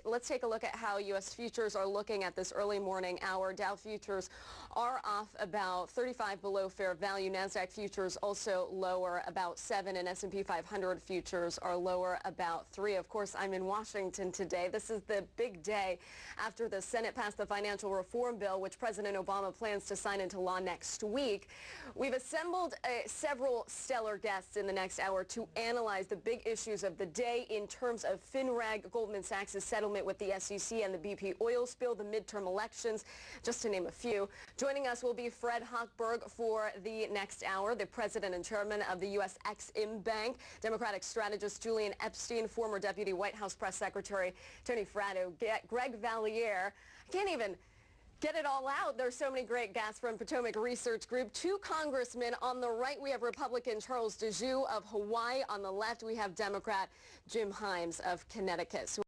Let's take a look at how U.S. futures are looking at this early morning hour. Dow futures are off about 35 below fair value. NASDAQ futures also lower about 7, and S&P 500 futures are lower about 3. Of course, I'm in Washington today. This is the big day after the Senate passed the financial reform bill, which President Obama plans to sign into law next week. We've assembled several stellar guests in the next hour to analyze the big issues of the day in terms of FINRAG, Goldman Sachs' settlement with the SEC and the BP oil spill, the midterm elections, just to name a few. Joining us will be Fred Hochberg for the next hour, the president and chairman of the U.S. Ex-Im Bank, Democratic strategist Julian Epstein, former deputy White House press secretary Tony Fratto, Greg Valliere. I can't even get it all out. There's so many great guests from Potomac Research Group. 2 congressmen. On the right, we have Republican Charles Djou of Hawaii. On the left, we have Democrat Jim Himes of Connecticut. So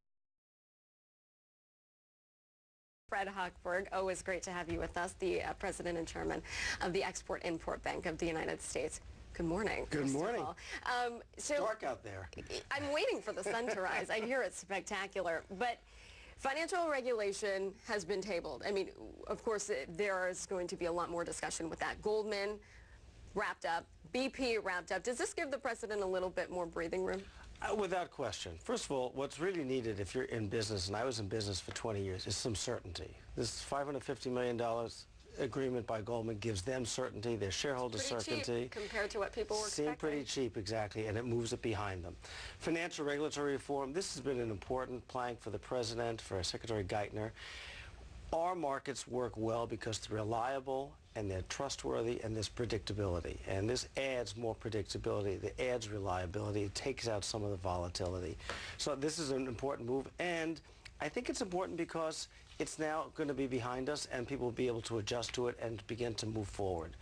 Fred Hochberg, always great to have you with us, the president and chairman of the Export-Import Bank of the United States. Good morning. Good morning. It's dark out there. I'm waiting for the sun to rise. I hear it's spectacular. But financial regulation has been tabled. I mean, of course, there is going to be a lot more discussion with that. Goldman wrapped up. BP wrapped up. Does this give the president a little bit more breathing room? Without question. First of all, what's really needed if you're in business, and I was in business for 20 years, is some certainty. This $550 million agreement by Goldman gives them certainty, their shareholders certainty. Cheap compared to what people were expecting. Seemed pretty cheap, exactly, and it moves it behind them. Financial regulatory reform, this has been an important plank for the president, for Secretary Geithner. Our markets work well because they're reliable and they're trustworthy and there's predictability. And this adds more predictability, it adds reliability, it takes out some of the volatility. So this is an important move, and I think it's important because it's now going to be behind us and people will be able to adjust to it and begin to move forward.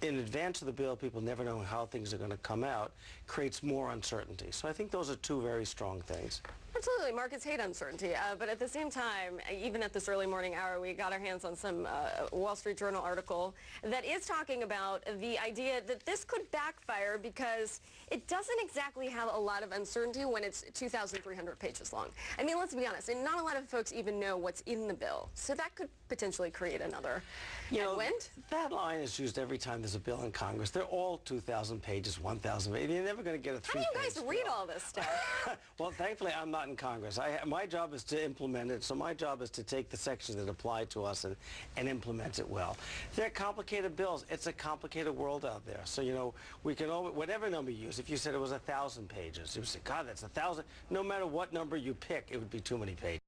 In advance of the bill, people never know how things are going to come out, creates more uncertainty. So I think those are 2 very strong things. Absolutely. Markets hate uncertainty. But at the same time, even at this early morning hour, we got our hands on some Wall Street Journal article that is talking about the idea that this could backfire because it doesn't exactly have a lot of uncertainty when it's 2,300 pages long. I mean, let's be honest, and not a lot of folks even know what's in the bill. So that could potentially create another headwind. That line is used every time there's a bill in Congress. They're all 2,000 pages, 1,000 pages. You're never going to get a 3-page bill. How do you guys read all this stuff? Well, thankfully, I'm not in Congress. My job is to implement it, so my job is to take the sections that apply to us and implement it well. They're complicated bills. It's a complicated world out there. So, you know, we can always, whatever number you use, if you said it was 1,000 pages, you would say, God, that's 1,000. No matter what number you pick, it would be too many pages.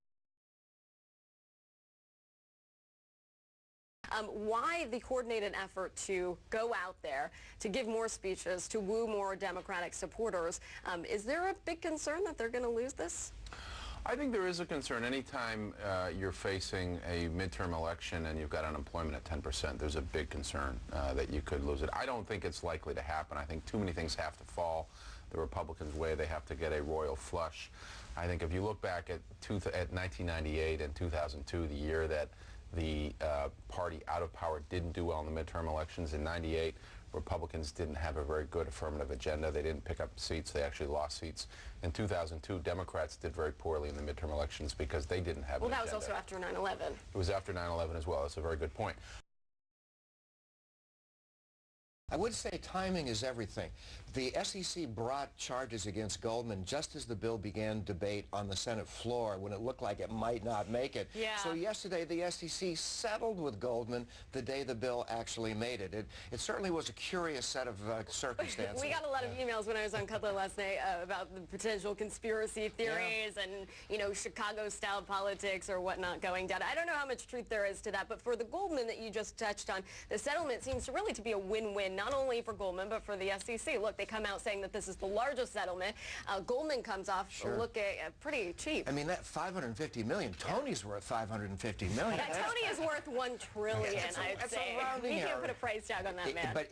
Why the coordinated effort to go out there, to give more speeches, to woo more Democratic supporters? Is there a big concern that they're going to lose this? I think there is a concern. Anytime you're facing a midterm election and you've got unemployment at 10%, there's a big concern that you could lose it. I don't think it's likely to happen. I think too many things have to fall the Republicans' way. They have to get a royal flush. I think if you look back at 1998 and 2002, the year that the party out of power didn't do well in the midterm elections. In 98, Republicans didn't have a very good affirmative agenda. They didn't pick up seats. They actually lost seats. In 2002, Democrats did very poorly in the midterm elections because they didn't have an agenda. Well, that was also after 9/11. It was after 9/11 as well. That's a very good point. I would say timing is everything. The SEC brought charges against Goldman just as the bill began debate on the Senate floor when it looked like it might not make it. Yeah. So yesterday the SEC settled with Goldman the day the bill actually made it. It certainly was a curious set of circumstances. We got a lot of emails when I was on Cutler last night about the potential conspiracy theories and, you know, Chicago-style politics or whatnot going down. I don't know how much truth there is to that, but for the Goldman that you just touched on, the settlement seems really to be a win-win, not only for Goldman, but for the SEC. Look, they come out saying that this is the largest settlement. Goldman comes off looking pretty cheap. I mean, that $550 million, Tony's worth $550 million. Yeah, Tony is worth $1 trillion, I'd say. We can't put a price tag on that man.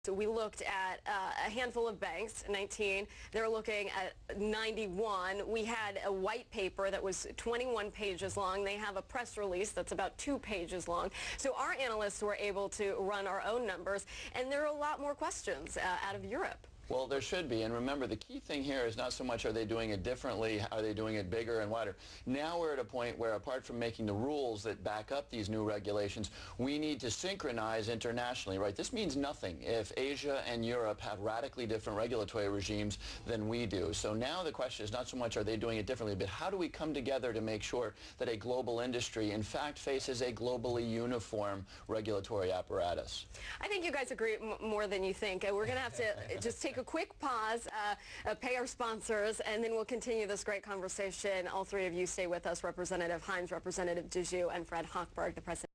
So we looked at a handful of banks, 19. They're looking at 91. We had a white paper that was 21 pages long. They have a press release that's about 2 pages long. So our analysts were able to run our own numbers, and there are a lot more questions out of Europe. Well, there should be. And remember, the key thing here is not so much are they doing it differently, are they doing it bigger and wider. Now we're at a point where, apart from making the rules that back up these new regulations, we need to synchronize internationally, right? This means nothing if Asia and Europe have radically different regulatory regimes than we do. So now the question is not so much are they doing it differently, but how do we come together to make sure that a global industry, in fact, faces a globally uniform regulatory apparatus? I think you guys agree more than you think. We're going to have to just take a quick pause, pay our sponsors, and then we'll continue this great conversation. All three of you stay with us, Representative Himes, Representative Djou, and Fred Hochberg, the President.